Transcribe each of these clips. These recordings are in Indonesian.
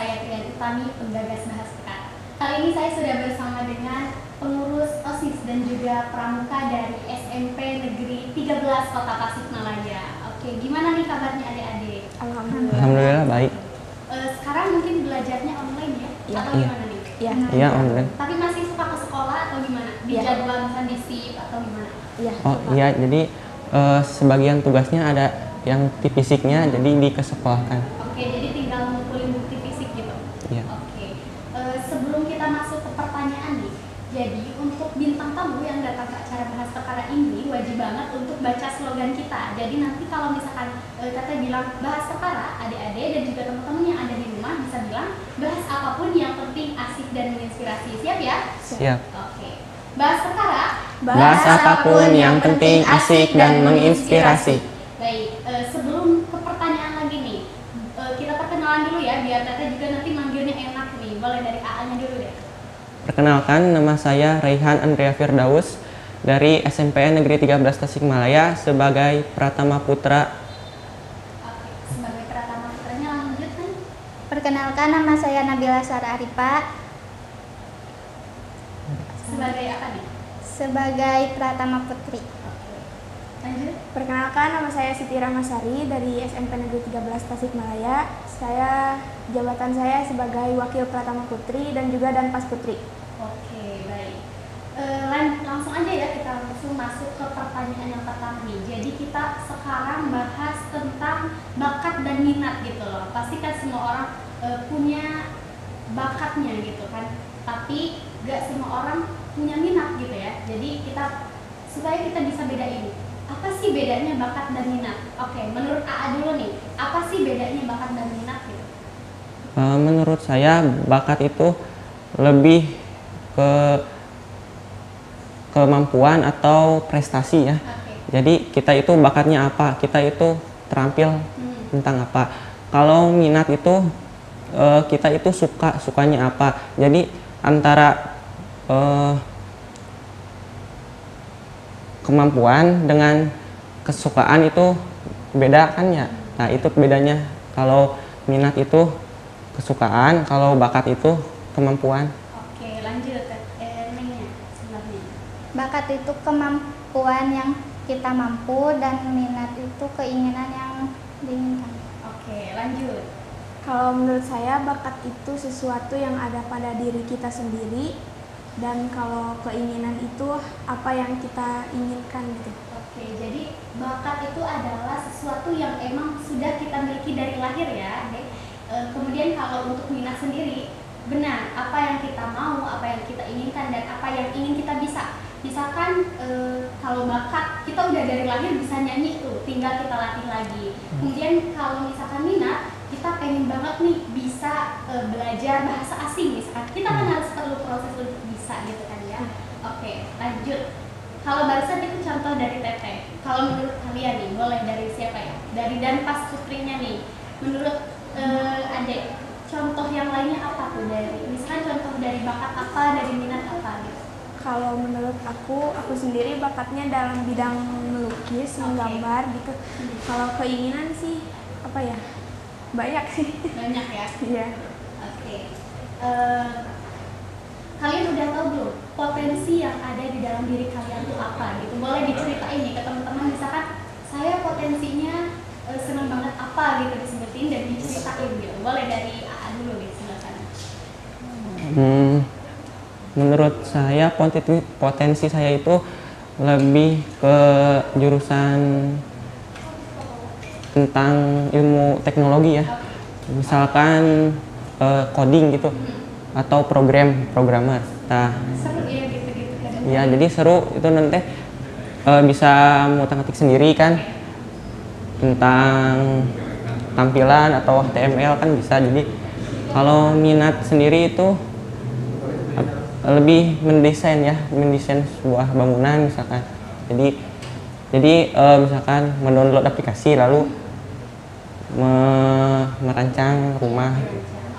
saya Trian Utami, penggagas Bahas Perkara. Kali ini saya sudah bersama dengan pengurus OSIS dan juga pramuka dari SMP Negeri 13 Kota Tasikmalaya. Oke, gimana nih kabarnya adik-adik? Alhamdulillah baik. Sekarang mungkin belajarnya online ya? Atau gimana nih? Iya online. Tapi masih suka ke sekolah atau gimana? Di jadwal misalnya di SIP atau gimana? Oh iya, jadi sebagian tugasnya ada yang di fisiknya, jadi dikesekolahkan. Oke, jadi tinggal ngumpulin bukti fisik gitu? Iya. Oke, sebelum kita masuk ke pertanyaan nih, jadi untuk bintang tamu yang datang ke acara Bahas Perkara ini wajib banget untuk baca slogan kita. Jadi nanti kalau misalkan Teteh bilang Bahas Perkara, adik-adik dan juga teman-teman yang ada di rumah bisa bilang bahas apapun yang penting, asik dan menginspirasi. Siap ya? Siap. Oke. Bahas Perkara. Bahas apapun yang penting, asik dan menginspirasi. Baik, sebelum ke pertanyaan lagi nih, kita perkenalan dulu ya biar Teteh juga nanti manggilnya enak nih. Boleh dari AA-nya dulu deh. Perkenalkan, nama saya Raihan Andrea Firdaus dari SMP Negeri 13 Tasikmalaya sebagai Pratama Putra. Oke, sebagai Pratama Putranya lanjut kan? Perkenalkan, nama saya Nabila Sarah Arifa Sebagai apa nih? sebagai Pratama Putri. Oke, lanjut. Perkenalkan, nama saya Siti Rahmasari dari SMP Negeri 13 Tasikmalaya. Jabatan saya sebagai Wakil Pratama Putri dan juga Danpas Putri. Oke, baik. Langsung aja ya, kita langsung masuk ke pertanyaan yang pertama nih. Jadi kita sekarang bahas tentang bakat dan minat gitu loh. Pasti kan semua orang punya bakatnya gitu kan. Tapi gak semua orang punya minat gitu ya. Jadi supaya kita bisa bedain, apa sih bedanya bakat dan minat? Oke, menurut AA dulu nih, apa sih bedanya bakat dan minat gitu? Menurut saya bakat itu lebih ke kemampuan atau prestasi ya. Oke. Jadi kita itu bakatnya apa, kita itu terampil tentang apa. Kalau minat itu kita itu sukanya apa. Jadi antara kemampuan dengan kesukaan itu beda kan ya. Nah itu bedanya. Kalau minat itu kesukaan, kalau bakat itu kemampuan. Oke, lanjut. Nengnya sebenarnya. Bakat itu kemampuan yang kita mampu dan minat itu keinginan yang diinginkan. Oke, lanjut. Kalau menurut saya, bakat itu sesuatu yang ada pada diri kita sendiri, dan kalau keinginan itu apa yang kita inginkan gitu. Oke, jadi bakat itu adalah sesuatu yang emang sudah kita miliki dari lahir ya. Kemudian kalau untuk minat sendiri, benar apa yang kita mau, apa yang kita inginkan, dan apa yang ingin kita bisa. Misalkan kalau bakat kita udah dari lahir bisa nyanyi tuh, tinggal kita latih lagi. Kemudian kalau misalkan minat, kita pengen banget nih bisa belajar bahasa asing misalkan. Kita kan harus perlu proses untuk bisa gitu kan ya. Oke, lanjut. Kalau barusan itu contoh dari Teteh. Kalau menurut kalian nih, boleh dari siapa ya? Dari Danpas Putrinya nih. Menurut Adek, contoh yang lainnya apa tuh dari? Misalkan contoh dari bakat apa, dari minat apa gitu. Kalau menurut aku sendiri bakatnya dalam bidang melukis, menggambar gitu. Kalau keinginan sih apa ya? Banyak sih. Banyak ya? Iya. Oke. Kalian udah tahu belum potensi yang ada di dalam diri kalian tuh apa gitu? Boleh diceritain nih ke teman-teman, misalkan saya potensinya senang banget apa gitu disebutin dan diceritain gitu. Boleh dari AA dulu gitu, silakan. Menurut saya potensi saya itu lebih ke jurusan tentang ilmu teknologi ya. Misalkan coding gitu atau programmer. Nah, Seru ya gitu-gitu kan? ya jadi seru itu nanti bisa ngutak-ngatik sendiri kan tentang tampilan atau HTML kan bisa. Jadi kalau minat sendiri itu lebih mendesain sebuah bangunan misalkan. Jadi misalkan mendownload aplikasi lalu merancang rumah.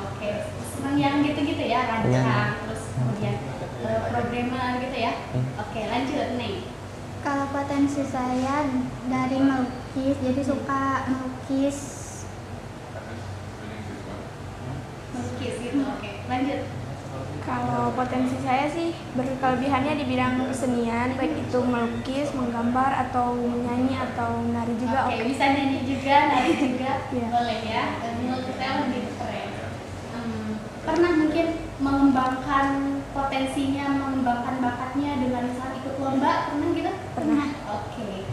Oke, senang yang gitu-gitu ya, rancang, Iya. terus kemudian programmer gitu ya. Oke, lanjut nih. Kalau potensi saya dari melukis, jadi suka melukis Melukis gitu. Oke, lanjut. Kalau potensi saya sih berkelebihannya di bidang kesenian, baik itu melukis, menggambar, atau menyanyi, atau menari juga. Oke, bisa nyanyi juga, nari juga, Iya. boleh ya. Menurut saya lebih keren. Pernah mungkin mengembangkan potensinya, mengembangkan bakatnya dengan misalnya ikut lomba, pernah gitu? Pernah. Oke,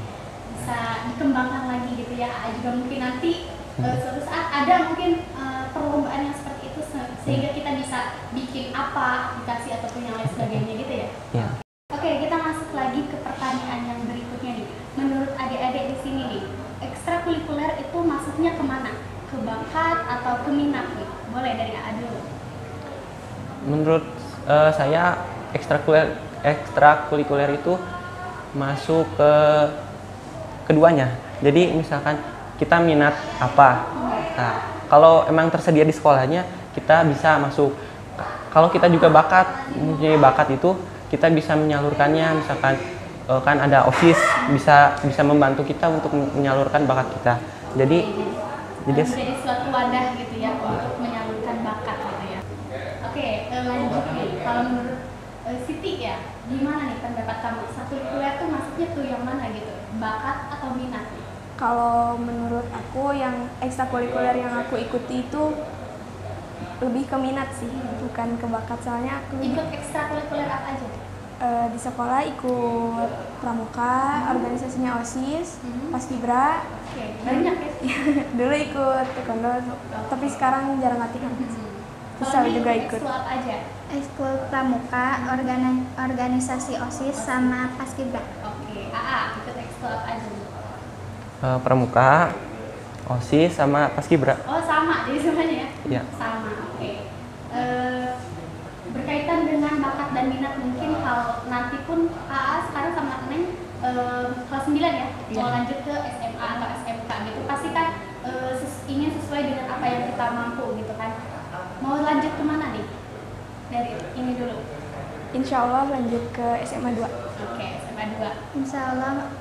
bisa dikembangkan lagi gitu ya. Juga mungkin nanti suatu saat ada mungkin perlombaan yang seperti itu sehingga kita bisa bikin apa, aplikasi ataupun yang lain sebagainya gitu ya. Ya. Oke, kita masuk lagi ke pertanyaan yang berikutnya nih. Menurut adik-adik di sini nih, ekstrakurikuler itu masuknya kemana? Ke bakat atau ke minat nih? Boleh dari A dulu. Menurut saya ekstrakurikuler itu masuk ke keduanya. Jadi misalkan kita minat apa, nah kalau emang tersedia di sekolahnya kita bisa masuk. Kalau kita juga mempunyai bakat itu kita bisa menyalurkannya. Misalkan kan ada OSIS bisa membantu kita untuk menyalurkan bakat kita. Jadi menjadi suatu wadah gitu ya untuk menyalurkan bakat gitu ya. Oke, lanjut nih. Kalau menurut Siti ya, gimana nih pendapat kamu? Ekstrakurikuler tuh masuknya tuh yang mana gitu? Bakat atau minat nih? Kalau menurut aku yang ekstrakurikuler yang aku ikuti itu lebih ke minat sih, bukan ke bakat. Soalnya aku Ikut ekstrakurikuler apa aja? di sekolah ikut pramuka, organisasinya OSIS, Paskibra. Oke, banyak ya. Dulu ikut taekwondo, tapi sekarang jarang latihan. Futsal Kalau juga ini ikut. ekskul apa aja? Ekskul pramuka, organisasi OSIS sama Paskibra. Oke, AA ikut ekskul apa aja? pramuka, OSIS sama Paskibra. Oh sama, jadi semuanya ya? Iya. Sama, oke. Berkaitan dengan bakat dan minat mungkin kalau nanti pun AA sekarang sama Neng kelas 9 ya? Mau lanjut ke SMA atau SMK gitu, pasti kan ingin sesuai dengan apa yang kita mampu gitu kan. Mau lanjut kemana nih? Dari ini dulu. Insya Allah lanjut ke SMA 2. Oke, SMA 2. Insya Allah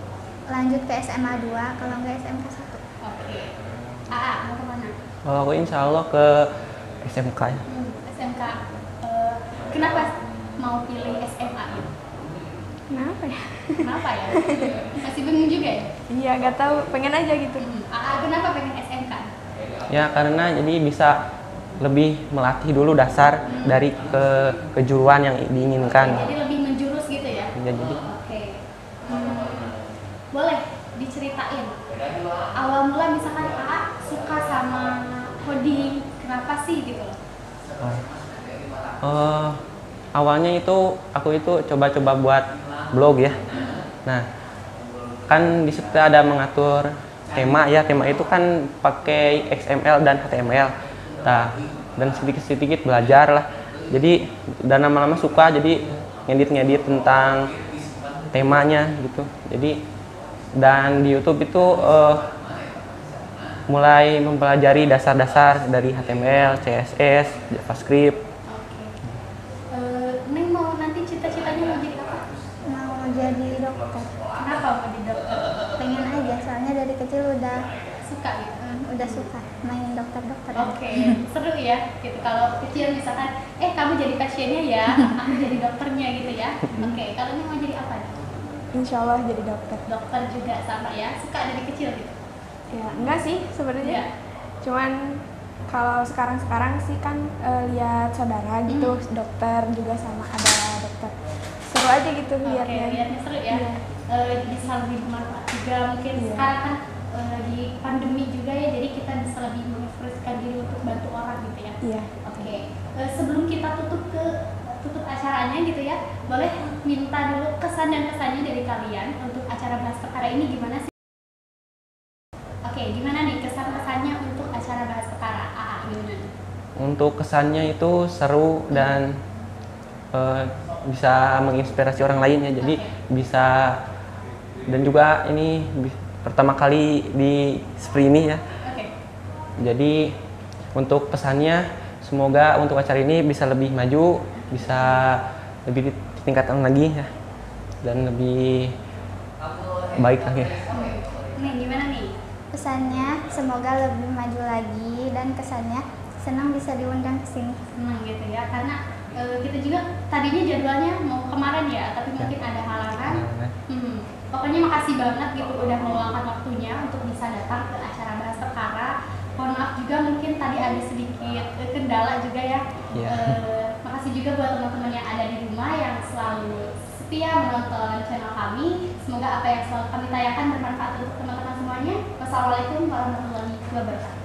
lanjut ke SMA 2, kalau nggak SMK 1. Oke. AA mau kemana? Kalau aku insya Allah ke SMK ya. SMK. Kenapa mau pilih SMA itu? Kenapa ya? Kenapa ya? Masih bingung juga ya? Iya, gak tahu, pengen aja gitu. Kenapa pengen SMK? Ya karena jadi bisa lebih melatih dulu dasar dari kejuruan yang diinginkan. Jadi lebih menjurus gitu ya? Ya, jadi Oke. Boleh diceritain awal mula misalkan AA suka sama coding, kenapa sih gitu loh? awalnya itu aku itu coba-coba buat blog ya. Nah, kan di situ ada mengatur tema ya. Tema itu kan pakai XML dan HTML. Nah, dan sedikit-sedikit belajar lah. Jadi dan lama-lama suka jadi ngedit-ngedit tentang temanya gitu. Jadi dan di YouTube itu mulai mempelajari dasar-dasar dari HTML, CSS, JavaScript. Neng mau nanti cita-citanya mau jadi apa? Mau jadi dokter. Kenapa mau jadi dokter? Pengen aja, soalnya dari kecil udah Suka gitu? udah suka main dokter-dokter. Oke, seru ya gitu kalau kecil misalkan kamu jadi pasiennya ya, aku jadi dokternya gitu ya. Oke, kalau ini mau jadi apa nih? Insya Allah jadi dokter. Dokter juga sama ya, suka dari kecil gitu. Ya, enggak sih sebenarnya. Iya. Cuman kalau sekarang sih kan lihat saudara gitu, dokter juga sama ada dokter. Seru aja gitu lihatnya. Oke, lihatnya seru ya. Iya. Bisa lebih bermanfaat juga mungkin Iya. sekarang kan lagi pandemi juga ya, jadi kita bisa lebih mengekspresikan diri untuk bantu orang gitu ya. Iya. Oke, sebelum kita tutup acaranya gitu ya, boleh minta dulu kesan dan pesannya dari kalian untuk acara bahas perkara ini gimana sih? Oke, gimana nih kesan-pesannya untuk acara bahas perkara? Gimana? Untuk kesannya itu seru dan bisa menginspirasi orang lain ya. Jadi bisa, dan juga ini pertama kali di seperti ini ya. Oke. Jadi untuk pesannya semoga untuk acara ini bisa lebih maju, bisa lebih ditingkatkan lagi ya, dan lebih baik lagi. Nih gimana nih? Pesannya semoga lebih maju lagi, dan kesannya senang bisa diundang ke sini. Senang gitu ya, karena kita juga tadinya jadwalnya mau kemarin ya, tapi mungkin ada halangan. Pokoknya makasih banget gitu udah meluangkan waktunya untuk bisa datang ke acara Bahas Perkara. Mohon maaf juga mungkin tadi ada sedikit kendala juga ya. Makasih juga buat teman-teman yang ada di rumah yang selalu setia menonton channel kami. Semoga apa yang selalu kami tayangkan bermanfaat untuk teman-teman semuanya. Wassalamualaikum warahmatullahi wabarakatuh.